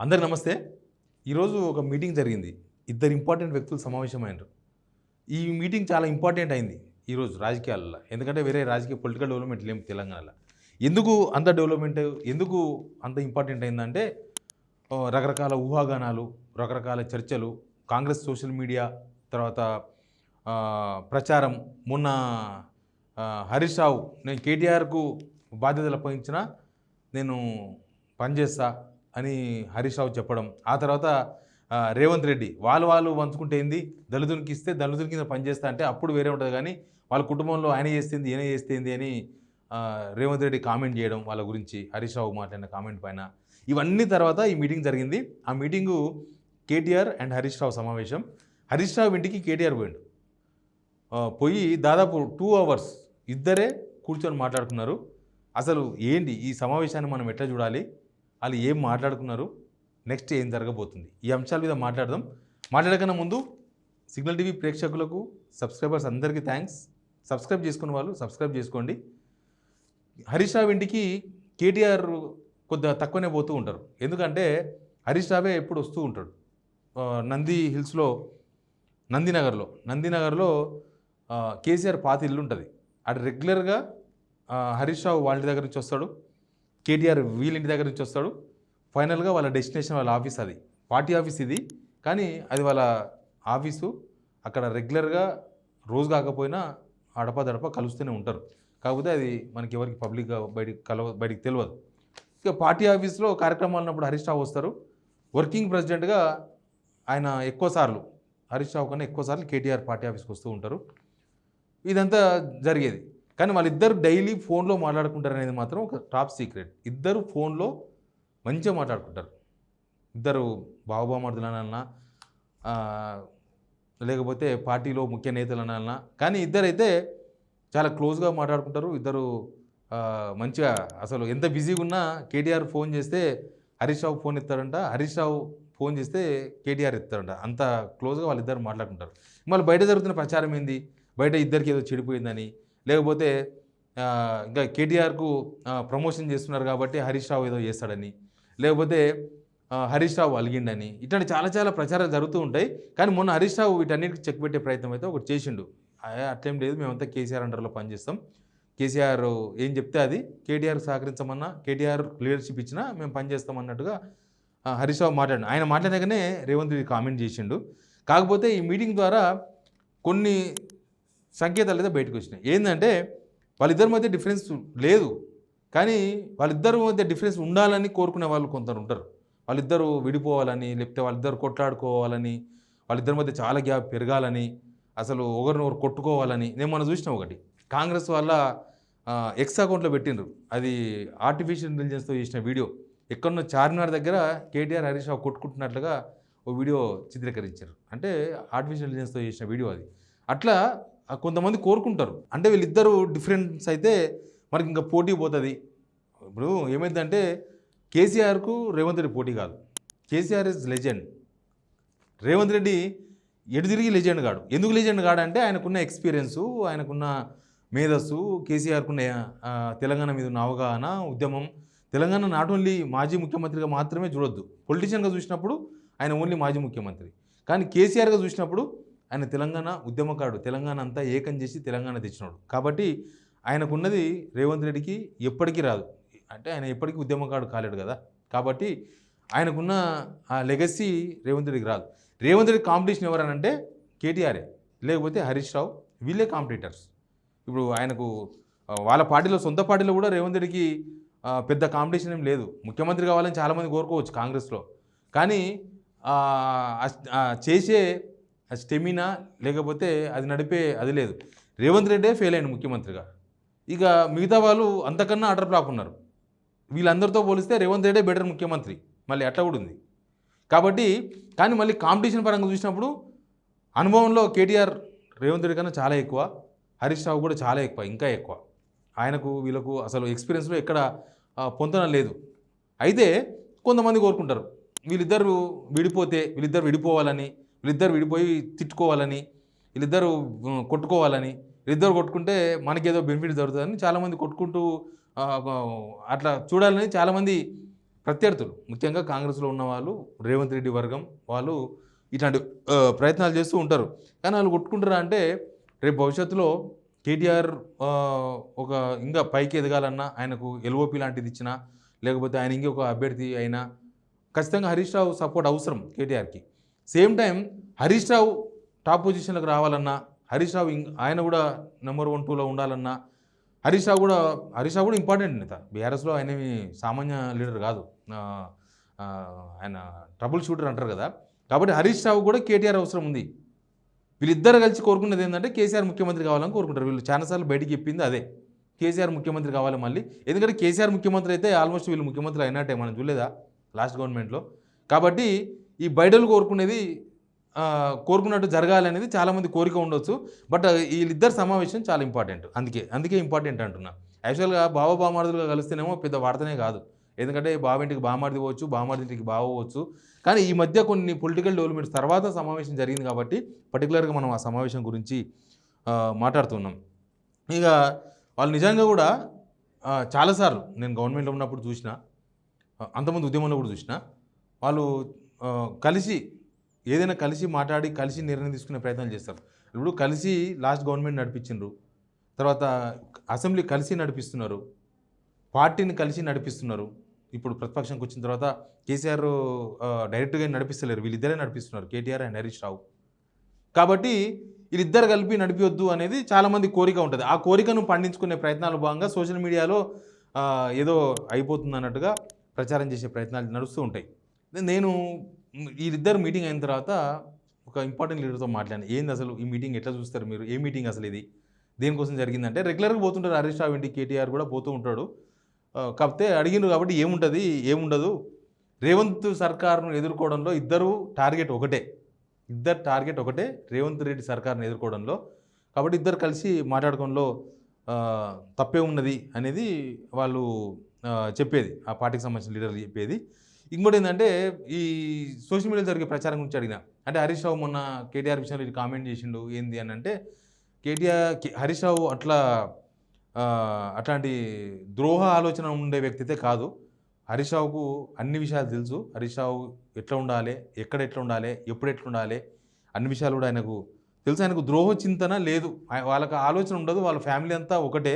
అందరికి నమస్తే. ఈరోజు ఒక మీటింగ్ జరిగింది. ఇద్దరు ఇంపార్టెంట్ వ్యక్తులు సమావేశమైనారు. ఈ మీటింగ్ చాలా ఇంపార్టెంట్ అయింది ఈరోజు రాజకీయాలలో. ఎందుకంటే వేరే రాజకీయ పొలిటికల్ డెవలప్మెంట్ లేవు తెలంగాణలో. ఎందుకు అంత డెవలప్మెంట్, ఎందుకు అంత ఇంపార్టెంట్ అయిందంటే రకరకాల ఊహాగానాలు, రకరకాల చర్చలు, కాంగ్రెస్ సోషల్ మీడియా, తర్వాత ప్రచారం. మొన్న హరీష్ రావు నేను కేటీఆర్కు బాధ్యతలు అప్పగించిన నేను పనిచేస్తా అని హరీష్ రావు చెప్పడం, ఆ తర్వాత రేవంత్ రెడ్డి వాళ్ళు పంచుకుంటే ఏంది, దళితునికి ఇస్తే దళితుని కింద పనిచేస్తా అంటే అప్పుడు వేరే ఉంటుంది, కానీ వాళ్ళ కుటుంబంలో ఆయన చేస్తుంది ఈయన చేస్తుంది అని రేవంత్ రెడ్డి కామెంట్ చేయడం వాళ్ళ గురించి, హరీష్ రావు మాట్లాడిన కామెంట్ పైన. ఇవన్నీ తర్వాత ఈ మీటింగ్ జరిగింది. ఆ మీటింగు కేటీఆర్ అండ్ హరీష్ రావు సమావేశం. హరీష్ రావు ఇంటికి కేటీఆర్ పోయిండు. పోయి దాదాపు 2 hours ఇద్దరే కూర్చొని మాట్లాడుకున్నారు. అసలు ఏంటి ఈ సమావేశాన్ని మనం ఎట్లా చూడాలి, వాళ్ళు ఏం మాట్లాడుకున్నారు, నెక్స్ట్ ఏం జరగబోతుంది, ఈ అంశాల మీద మాట్లాడదాం. మాట్లాడకన్నా ముందు సిగ్నల్ టీవీ ప్రేక్షకులకు, సబ్స్క్రైబర్స్ అందరికీ థ్యాంక్స్. సబ్స్క్రైబ్ చేసుకున్న వాళ్ళు సబ్స్క్రైబ్ చేసుకోండి. హరీష్ రావు ఇంటికి కేటీఆర్ కొద్దిగా తక్కువనే పోతూ ఉంటారు. ఎందుకంటే హరీష్ రావే ఎప్పుడు వస్తూ ఉంటాడు. నంది హిల్స్లో నందినగర్లో కేసీఆర్ పాత ఇల్లు ఉంటుంది. అటు రెగ్యులర్గా హరీష్ రావు వాళ్ళ దగ్గర నుంచి వస్తాడు, కేటీఆర్ వీళ్ళింటి దగ్గర నుంచి వస్తాడు. ఫైనల్గా వాళ్ళ డెస్టినేషన్ వాళ్ళ ఆఫీస్, అది పార్టీ ఆఫీస్ ఇది, కానీ అది వాళ్ళ ఆఫీసు. అక్కడ రెగ్యులర్గా రోజు కాకపోయినా అడపదడప కలుస్తూనే ఉంటారు. కాకపోతే అది మనకి ఎవరికి పబ్లిక్గా బయటికి తెలియదు. ఇక పార్టీ ఆఫీస్లో కార్యక్రమాలు ఉన్నప్పుడు హరీష్ రావు వస్తారు. వర్కింగ్ ప్రెసిడెంట్గా ఆయన ఎక్కువసార్లు, హరీష్ రావు కన్నా ఎక్కువసార్లు కేటీఆర్ పార్టీ ఆఫీస్కి వస్తూ ఉంటారు. ఇదంతా జరిగేది. కానీ వాళ్ళిద్దరు డైలీ ఫోన్లో మాట్లాడుకుంటారు అనేది మాత్రం ఒక టాప్ సీక్రెట్. ఇద్దరు ఫోన్లో మంచిగా మాట్లాడుకుంటారు. ఇద్దరు బావబామర్దులనన్నా లేకపోతే పార్టీలో ముఖ్య నేతలు అనాలన్నా, కానీ ఇద్దరైతే చాలా క్లోజ్గా మాట్లాడుకుంటారు. ఇద్దరు మంచిగా, అసలు ఎంత బిజీగా ఉన్నా కేటీఆర్ ఫోన్ చేస్తే హరీష్ రావు ఫోన్ ఎత్తారంట, హరీష్ రావు ఫోన్ చేస్తే కేటీఆర్ ఎత్తారంట. అంత క్లోజ్గా వాళ్ళిద్దరు మాట్లాడుకుంటారు. మళ్ళీ బయట జరుగుతున్న ప్రచారం ఏంది, బయట ఇద్దరికి ఏదో చెడిపోయిందని, లేకపోతే ఇంకా కేటీఆర్కు ప్రమోషన్ చేస్తున్నారు కాబట్టి హరీష్ రావు ఏదో చేస్తాడని, లేకపోతే హరీష్ రావు అలిగిండని, ఇట్లాంటి చాలా చాలా ప్రచారాలు జరుగుతూ ఉంటాయి. కానీ మొన్న హరీష్ రావు వీటన్నిటికి చెక్ పెట్టే ప్రయత్నం అయితే ఒకటి చేసిండు. అట్లేం లేదు, మేమంతా కేసీఆర్ అండర్లో పనిచేస్తాం, కేసీఆర్ ఏం చెప్తే అది, కేటీఆర్ సహకరించమన్నా, కేటీఆర్ లీడర్షిప్ ఇచ్చినా మేము పనిచేస్తాం అన్నట్టుగా హరీష్ రావు మాట్లాడు. ఆయన మాట్లాడగానే రేవంత్ రెడ్డి కామెంట్ చేసిండు. కాకపోతే ఈ మీటింగ్ ద్వారా కొన్ని సంకేతాలు అయితే బయటకు వచ్చినాయి. ఏంటంటే వాళ్ళిద్దరి మధ్య డిఫరెన్స్ లేదు, కానీ వాళ్ళిద్దరి మధ్య డిఫరెన్స్ ఉండాలని కోరుకునే వాళ్ళు కొందరు ఉంటారు. వాళ్ళిద్దరూ విడిపోవాలని, లేకపోతే వాళ్ళిద్దరు కొట్లాడుకోవాలని, వాళ్ళిద్దరి మధ్య చాలా గ్యాప్ పెరగాలని, అసలు ఒకరినొకరు కొట్టుకోవాలని. నేను మొన్న చూసిన ఒకటి, కాంగ్రెస్ వాళ్ళ ఎక్స్ అకౌంట్లో పెట్టిండ్రు. అది ఆర్టిఫిషియల్ ఇంటెలిజెన్స్తో చేసిన వీడియో. ఎక్కడో చార్మినార్ దగ్గర కేటీఆర్ హరీష్ రావు కొట్టుకుంటున్నట్లుగా ఓ వీడియో చిత్రీకరించారు. అంటే ఆర్టిఫిషియల్ ఇంటెలిజెన్స్తో చేసిన వీడియో అది. అట్లా కొంతమంది కోరుకుంటారు. అంటే వీళ్ళిద్దరూ డిఫరెన్స్ అయితే మనకి ఇంకా పోటీ పోతుంది. ఇప్పుడు ఏమైందంటే కేసీఆర్కు రేవంత్ రెడ్డి పోటీ కాదు. KCR is legend. రేవంత్ రెడ్డి ఎటు తిరిగి లెజెండ్ కాడు. ఎందుకు లెజెండ్ కాడు అంటే ఆయనకున్న ఎక్స్పీరియన్సు, ఆయనకున్న మేధస్సు, కేసీఆర్కున్న తెలంగాణ మీద ఉన్న అవగాహన, ఉద్యమం. తెలంగాణ నాట్ ఓన్లీ మాజీ ముఖ్యమంత్రిగా మాత్రమే చూడొద్దు. పొలిటీషియన్గా చూసినప్పుడు ఆయన ఓన్లీ మాజీ ముఖ్యమంత్రి, కానీ కేసీఆర్గా చూసినప్పుడు ఆయన తెలంగాణ ఉద్యమకాడు. తెలంగాణ అంతా ఏకం చేసి తెలంగాణ తెచ్చినాడు. కాబట్టి ఆయనకున్నది రేవంత్ రెడ్డికి ఎప్పటికీ రాదు. అంటే ఆయన ఎప్పటికీ ఉద్యమకాడు కాలేడు కదా. కాబట్టి ఆయనకున్న ఆ లెగసీ రేవంత్ రెడ్డికి రాదు. రేవంత్ రెడ్డి కాంపిటీషన్ ఎవరనంటే కేటీఆర్ఏ, లేకపోతే హరీష్ రావు, వీళ్ళే కాంపిటీటర్స్. ఇప్పుడు ఆయనకు వాళ్ళ పార్టీలో, సొంత పార్టీలో కూడా రేవంత్ రెడ్డికి పెద్ద కాంపిటీషన్ ఏం లేదు. ముఖ్యమంత్రి కావాలని చాలామంది కోరుకోవచ్చు కాంగ్రెస్లో, కానీ చేసే స్టెమినా లేకపోతే అది నడిపే అది లేదు. రేవంత్ రెడ్డే ఫెయిల్ అయ్యాడు ముఖ్యమంత్రిగా. ఇక మిగతా వాళ్ళు అంతకన్నా అటర్ బ్లాక్ ఉన్నారు. వీళ్ళందరితో పోలిస్తే రేవంత్ రెడ్డే బెటర్ ముఖ్యమంత్రి, మళ్ళీ అట్లా కూడా ఉంది. కాబట్టి కానీ మళ్ళీ కాంపిటీషన్ పరంగా చూసినప్పుడు అనుభవంలో కేటీఆర్ రేవంత్ రెడ్డి కన్నా చాలా ఎక్కువ, హరీష్ రావు కూడా చాలా ఎక్కువ, ఇంకా ఎక్కువ. ఆయనకు వీళ్ళకు అసలు ఎక్స్పీరియన్స్లో ఎక్కడ పొందన లేదు. అయితే కొంతమంది కోరుకుంటారు వీళ్ళిద్దరు విడిపోతే, వీళ్ళిద్దరు విడిపోవాలని, వీళ్ళిద్దరు విడిపోయి తిట్టుకోవాలని, వీళ్ళిద్దరు కొట్టుకోవాలని, వీళ్ళిద్దరు కొట్టుకుంటే మనకేదో బెనిఫిట్ జరుగుతుందని చాలామంది కొట్టుకుంటూ అట్లా చూడాలని చాలామంది ప్రత్యర్థులు ముఖ్యంగా కాంగ్రెస్లో ఉన్న వాళ్ళు రేవంత్ రెడ్డి వర్గం వాళ్ళు ఇట్లాంటి ప్రయత్నాలు చేస్తూ ఉంటారు. కానీ వాళ్ళు కొట్టుకుంటారా అంటే రేపు భవిష్యత్తులో కేటీఆర్ ఒక ఇంకా పైకి ఎదగాలన్నా ఆయనకు ఎల్ఓపి లాంటిది ఇచ్చినా లేకపోతే ఆయన ఇంకొక అభ్యర్థి అయినా ఖచ్చితంగా హరీష్ రావు సపోర్ట్ అవసరం కేటీఆర్కి. Same time Harish Rao top పొజిషన్లకు రావాలన్నా హరీష్ రావు ఆయన కూడా నెంబర్ 1, 2లో ఉండాలన్నా హరీష్ రావు కూడా ఇంపార్టెంట్ నేత. బీఆర్ఎస్లో ఆయన సామాన్య లీడర్ కాదు, ఆయన ట్రబుల్ షూటర్ అంటారు కదా. కాబట్టి హరీష్ రావు కూడా కేటీఆర్ అవసరం ఉంది. వీళ్ళిద్దరు కలిసి కోరుకున్నది ఏంటంటే కేసీఆర్ ముఖ్యమంత్రి కావాలని కోరుకుంటారు. వీళ్ళు చాలాసార్లు బయటికి చెప్పింది అదే, కేసీఆర్ ముఖ్యమంత్రి కావాలి మళ్ళీ. ఎందుకంటే కేసీఆర్ ముఖ్యమంత్రి అయితే ఆల్మోస్ట్ వీళ్ళు ముఖ్యమంత్రి అయినట్టే, మనం చూడలేదా లాస్ట్ గవర్నమెంట్లో. కాబట్టి ఈ బయటలు కోరుకున్నట్టు జరగాలి అనేది చాలామంది కోరిక ఉండొచ్చు. బట్ వీళ్ళిద్దరు సమావేశం చాలా ఇంపార్టెంట్. అందుకే ఇంపార్టెంట్ అంటున్నా. యాక్చువల్గా బామార్దులుగా కలిస్తేనేమో పెద్ద వార్తనే కాదు, ఎందుకంటే బావింటికి బామార్ది పోవచ్చు, బామార్దింటికి బావచ్చు. కానీ ఈ మధ్య కొన్ని పొలిటికల్ డెవలప్మెంట్స్ తర్వాత సమావేశం జరిగింది కాబట్టి పర్టికులర్గా మనం ఆ సమావేశం గురించి మాట్లాడుతున్నాం. ఇక వాళ్ళు నిజంగా కూడా చాలాసార్లు నేను గవర్నమెంట్లో ఉన్నప్పుడు చూసిన, అంతకుముందు ఉద్యమంలో కూడా చూసిన, వాళ్ళు ఏదైనా కలిసి మాట్లాడి కలిసి నిర్ణయం తీసుకునే ప్రయత్నాలు చేస్తారు. ఇప్పుడు కలిసి లాస్ట్ గవర్నమెంట్ నడిపించిండ్రు, తర్వాత అసెంబ్లీ కలిసి నడిపిస్తున్నారు, పార్టీని కలిసి నడిపిస్తున్నారు. ఇప్పుడు ప్రతిపక్షంకి వచ్చిన తర్వాత కేసీఆర్ డైరెక్ట్గా నడిపిస్తలేరు, వీళ్ళిద్దరే నడిపిస్తున్నారు, కేటీఆర్ అండ్ హరీష్ రావు. కాబట్టి వీళ్ళిద్దరు కలిపి నడిపివద్దు అనేది చాలామంది కోరిక ఉంటుంది. ఆ కోరికను పండించుకునే ప్రయత్నాలు భాగంగా సోషల్ మీడియాలో ఏదో అయిపోతుంది అన్నట్టుగా ప్రచారం చేసే ప్రయత్నాలు నడుస్తూ ఉంటాయి. నేను వీళ్ళిద్దరు మీటింగ్ అయిన తర్వాత ఒక ఇంపార్టెంట్ లీడర్తో మాట్లాడాను. ఏంది అసలు ఈ మీటింగ్ ఎట్లా చూస్తారు మీరు, ఏ మీటింగ్ అసలు ఇది, దేనికోసం జరిగిందంటే రెగ్యులర్గా పోతుంటారు హరీష్ రావు ఇంటికి, కేటీఆర్ కూడా పోతూ ఉంటాడు. కాకపోతే అడిగినారు కాబట్టి ఏముండదు, రేవంత్ సర్కార్ను ఎదుర్కోవడంలో ఇద్దరు టార్గెట్ ఒకటే, రేవంత్ రెడ్డి సర్కార్ను ఎదుర్కోవడంలో. కాబట్టి ఇద్దరు కలిసి మాట్లాడుకోవడంలో తప్పే ఉన్నది అనేది వాళ్ళు చెప్పేది, ఆ పార్టీకి సంబంధించిన లీడర్లు చెప్పేది. ఇంకోటి ఏంటంటే ఈ సోషల్ మీడియాలో జరిగే ప్రచారం గురించి అడిగిన, అంటే హరీష్ రావు మొన్న కేటీఆర్ విషయంలో ఇది కామెంట్ చేసిండు ఏంది అని అంటే, హరీష్ రావు అట్లాంటి ద్రోహ ఆలోచన ఉండే వ్యక్తి అయితే కాదు. హరీష్ రావుకు అన్ని విషయాలు తెలుసు. హరీష్ రావు ఎట్లా ఉండాలి, ఎక్కడ ఎట్లా ఉండాలి, ఎప్పుడు ఎట్లా ఉండాలి, అన్ని విషయాలు కూడా ఆయనకు తెలుసు. ఆయనకు ద్రోహ చింతన లేదు, వాళ్ళకి ఆలోచన ఉండదు. వాళ్ళ ఫ్యామిలీ అంతా ఒకటే.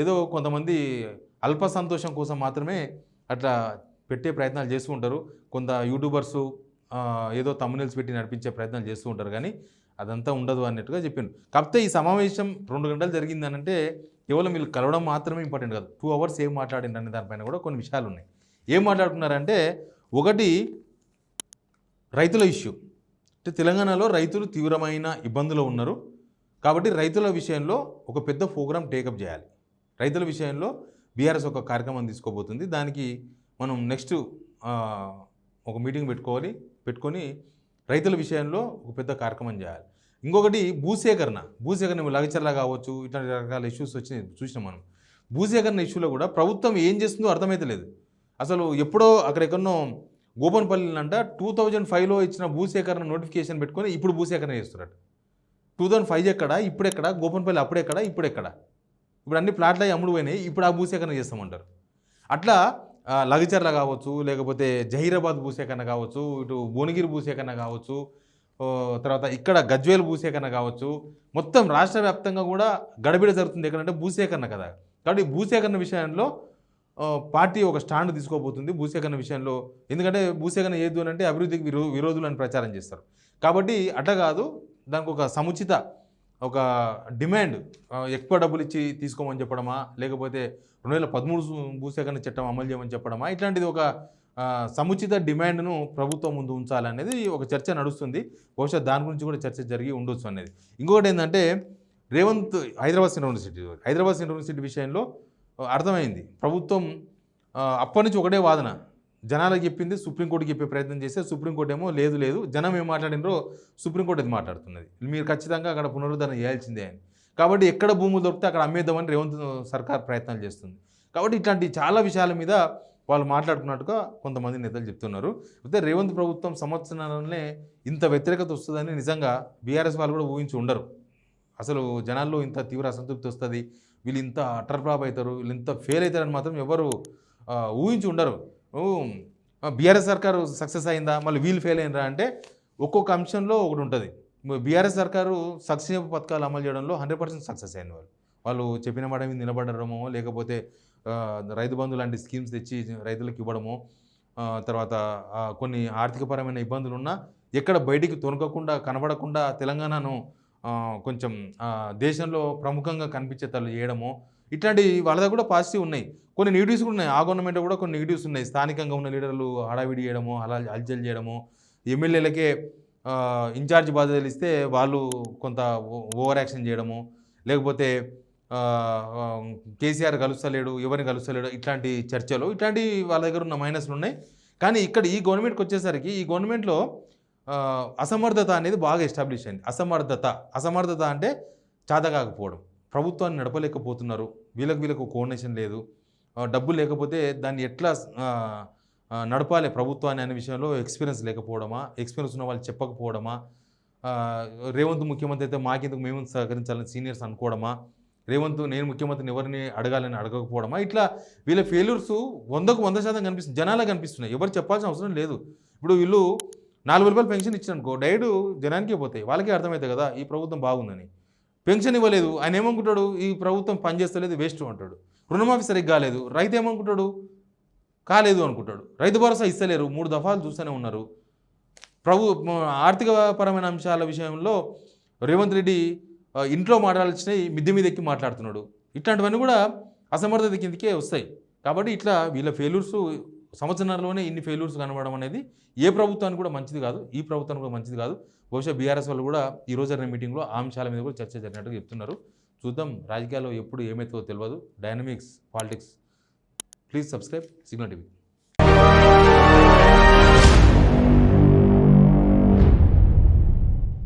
ఏదో కొంతమంది అల్ప సంతోషం కోసం మాత్రమే అట్లా పెట్టే ప్రయత్నాలు చేస్తూ ఉంటారు. కొంత యూట్యూబర్సు ఏదో తమ్మునెల్స్ పెట్టి నడిపించే ప్రయత్నాలు చేస్తూ ఉంటారు, కానీ అదంతా ఉండదు అన్నట్టుగా చెప్పిండు. కాకపోతే ఈ సమావేశం 2 గంటలు జరిగిందనంటే కేవలం వీళ్ళు కలవడం మాత్రమే ఇంపార్టెంట్ కాదు, 2 అవర్స్ ఏం మాట్లాడిండు అనే దానిపైన కూడా కొన్ని విషయాలు ఉన్నాయి. ఏం మాట్లాడుకున్నారంటే, ఒకటి రైతుల ఇష్యూ, అంటే తెలంగాణలో రైతులు తీవ్రమైన ఇబ్బందులు ఉన్నారు. కాబట్టి రైతుల విషయంలో ఒక పెద్ద ప్రోగ్రామ్ టేకప్ చేయాలి. రైతుల విషయంలో బీఆర్ఎస్ ఒక కార్యక్రమం తీసుకోబోతుంది. దానికి మనం నెక్స్ట్ ఒక మీటింగ్ పెట్టుకొని రైతుల విషయంలో ఒక పెద్ద కార్యక్రమం చేయాలి. ఇంకొకటి భూసేకరణ లగచర్ల కావచ్చు, ఇట్లాంటి రకాల ఇష్యూస్ వచ్చినాయి చూసినాం మనం. భూసేకరణ ఇష్యూలో కూడా ప్రభుత్వం ఏం చేస్తుందో అర్థమైతలేదు. అసలు ఎప్పుడో అక్కడెక్కడో గోపన్పల్లినంట 2005లో ఇచ్చిన భూసేకరణ నోటిఫికేషన్ పెట్టుకొని ఇప్పుడు భూసేకరణ చేస్తున్నారు. 2005 ఎక్కడ, ఇప్పుడెక్కడ, గోపన్పల్లి అప్పుడెక్కడ, ఇప్పుడెక్కడ, ఇప్పుడు అన్ని ప్లాట్లు అయ్యి అమ్ముడు పోయినాయి, ఇప్పుడు ఆ భూసేకరణ చేస్తామంటారు. అట్లా లగచర్ల కావచ్చు, లేకపోతే జహీరాబాద్ భూసేకరణ కావచ్చు, ఇటు భువనగిరి భూసేకరణ కావచ్చు, తర్వాత ఇక్కడ గజ్వేల్ భూసేకరణ కావచ్చు, మొత్తం రాష్ట్ర వ్యాప్తంగా కూడా గడబిడ జరుగుతుంది. ఎక్కడంటే భూసేకరణ కదా. కాబట్టి భూసేకరణ విషయంలో పార్టీ ఒక స్టాండ్ తీసుకోబోతుంది భూసేకరణ విషయంలో. ఎందుకంటే భూసేకరణ ఏదు అని అంటే అభివృద్ధికి విరోధులు అని ప్రచారం చేస్తారు. కాబట్టి అట్లా కాదు, దానికి ఒక సముచిత ఒక డిమాండ్, ఎక్కువ డబ్బులు ఇచ్చి తీసుకోమని చెప్పడమా, లేకపోతే 2013 భూసేకరణ చట్టం అమలు చేయమని చెప్పడమా, ఇట్లాంటిది ఒక సముచిత డిమాండ్ను ప్రభుత్వం ముందు ఉంచాలనేది ఒక చర్చ నడుస్తుంది. బహుశా దాని గురించి కూడా చర్చ జరిగి ఉండొచ్చు అనేది. ఇంకొకటి ఏంటంటే, రేవంత్ హైదరాబాద్ యూనివర్సిటీ విషయంలో అర్థమైంది. ప్రభుత్వం అప్పటి నుంచి ఒకటే వాదన, జనాలకు చెప్పింది సుప్రీంకోర్టుకి చెప్పే ప్రయత్నం చేస్తే సుప్రీంకోర్టు ఏమో లేదు జనం ఏం మాట్లాడినరో సుప్రీంకోర్టు అది మాట్లాడుతున్నది, మీరు ఖచ్చితంగా అక్కడ పునరుద్ధరణ చేయాల్సిందే అని. కాబట్టి ఎక్కడ భూములు దొరికితే అక్కడ అమ్మేద్దామని రేవంత్ సర్కార్ ప్రయత్నాలు చేస్తుంది. కాబట్టి ఇట్లాంటి చాలా విషయాల మీద వాళ్ళు మాట్లాడుకున్నట్టుగా కొంతమంది నేతలు చెప్తున్నారు. అయితే రేవంత్ ప్రభుత్వం సంవత్సరాలనే ఇంత వ్యతిరేకత వస్తుందని నిజంగా బీఆర్ఎస్ వాళ్ళు కూడా ఊహించి ఉండరు. అసలు జనాల్లో ఇంత తీవ్ర అసంతృప్తి వస్తుంది, వీళ్ళు ఇంత అటర్ ఫ్లాప్ అవుతారు, వీళ్ళు ఇంత ఫెయిల్ అవుతారని మాత్రం ఎవరు ఊహించి ఉండరు. బీఆర్ఎస్ సర్కారు సక్సెస్ అయిందా, మళ్ళీ వీళ్ళు ఫెయిల్ అయినరా అంటే ఒక్కొక్క అంశంలో ఒకటి ఉంటుంది. బీఆర్ఎస్ సర్కారు సంక్షేమ పథకాలు అమలు చేయడంలో 100% సక్సెస్ అయింది. వాళ్ళు చెప్పిన మాట మీద నిలబడడమో, లేకపోతే రైతు బంధు లాంటి స్కీమ్స్ తెచ్చి రైతులకు ఇవ్వడమో, తర్వాత కొన్ని ఆర్థికపరమైన ఇబ్బందులు ఉన్నా ఎక్కడ బయటికి తొనకకుండా కనబడకుండా తెలంగాణను కొంచెం దేశంలో ప్రముఖంగా కనిపించేటట్లు చేయడము, ఇట్లాంటి వాళ్ళ దగ్గర కూడా పాజిటివ్ ఉన్నాయి. కొన్ని నెగిటివ్స్ కూడా ఉన్నాయి. ఆ గవర్నమెంట్ కూడా కొన్ని నెగిటివ్స్ ఉన్నాయి. స్థానికంగా ఉన్న లీడర్లు హడావిడి చేయడము, హల్చల్ చేయడము, ఎమ్మెల్యేలకే ఇన్ఛార్జ్ బాధ్యతలు ఇస్తే వాళ్ళు కొంత ఓవర్ యాక్షన్ చేయడము, లేకపోతే కేసీఆర్ కలుస్తలేడు, ఎవరిని కలుస్తలేడు, ఇట్లాంటి చర్చలు, ఇట్లాంటి వాళ్ళ దగ్గర ఉన్న మైనస్లు ఉన్నాయి. కానీ ఇక్కడ ఈ గవర్నమెంట్కి వచ్చేసరికి ఈ గవర్నమెంట్లో అసమర్థత అనేది బాగా ఎస్టాబ్లిష్ అయింది. అసమర్థత అంటే చాతకాకపోవడం, ప్రభుత్వాన్ని నడపలేకపోతున్నారు, వీళ్ళకు కోఆర్డినేషన్ లేదు, డబ్బు లేకపోతే దాన్ని ఎట్లా నడపాలి ప్రభుత్వాన్ని అనే విషయంలో ఎక్స్పీరియన్స్ లేకపోవడమా, ఎక్స్పీరియన్స్ ఉన్న వాళ్ళు చెప్పకపోవడమా, రేవంత్ ముఖ్యమంత్రి అయితే మాకెందుకు మేము సహకరించాలని సీనియర్స్ అనుకోవడమా, రేవంత్ నేను ముఖ్యమంత్రిని ఎవరిని అడగాలని అడగకపోవడమా, ఇట్లా వీళ్ళ ఫెయిల్యూర్స్ 100% కనిపిస్తుంది, జనాలకు కనిపిస్తున్నాయి. ఎవరు చెప్పాల్సిన అవసరం లేదు. ఇప్పుడు వీళ్ళు 4,000 రూపాయలు పెన్షన్ ఇచ్చారనుకో, డైరెక్ట్ జనానికే పోతాయి, వాళ్ళకే అర్థమవుతుంది కదా ఈ ప్రభుత్వం బాగుందని. పెన్షన్ ఇవ్వలేదు, ఆయన ఏమనుకుంటాడు, ఈ ప్రభుత్వం పనిచేస్తలేదు, వేస్ట్ అంటాడు. రుణమాఫీ సరిగ్గా కాలేదు, రైతు ఏమనుకుంటాడు, కాలేదు అనుకుంటాడు. రైతు భరోసా ఇస్తలేరు, 3 దఫాలు చూస్తూనే ఉన్నారు. ఆర్థికపరమైన అంశాల విషయంలో రేవంత్ రెడ్డి ఇంట్లో మాట్లాడాల్సినవి మిద్దె మీద ఎక్కి మాట్లాడుతున్నాడు. ఇట్లాంటివన్నీ కూడా అసమర్థత కిందకే వస్తాయి. కాబట్టి ఇట్లా వీళ్ళ ఫెయిల్యూర్స్ సంవత్సరాల్లోనే ఇన్ని ఫెయిల్యూర్స్ కనబడడం అనేది ఏ ప్రభుత్వానికి కూడా మంచిది కాదు, ఈ ప్రభుత్వానికి కూడా మంచిది కాదు. బహుశా బీఆర్ఎస్ వాళ్ళు కూడా ఈరోజు జరిగిన మీటింగ్లో ఆ అంశాల మీద కూడా చర్చ జరిగినట్టుగా చెప్తున్నారు. చూద్దాం, రాజకీయాల్లో ఎప్పుడు ఏమవుతుందో తెలియదు. Dynamics politics. Please subscribe signal TV.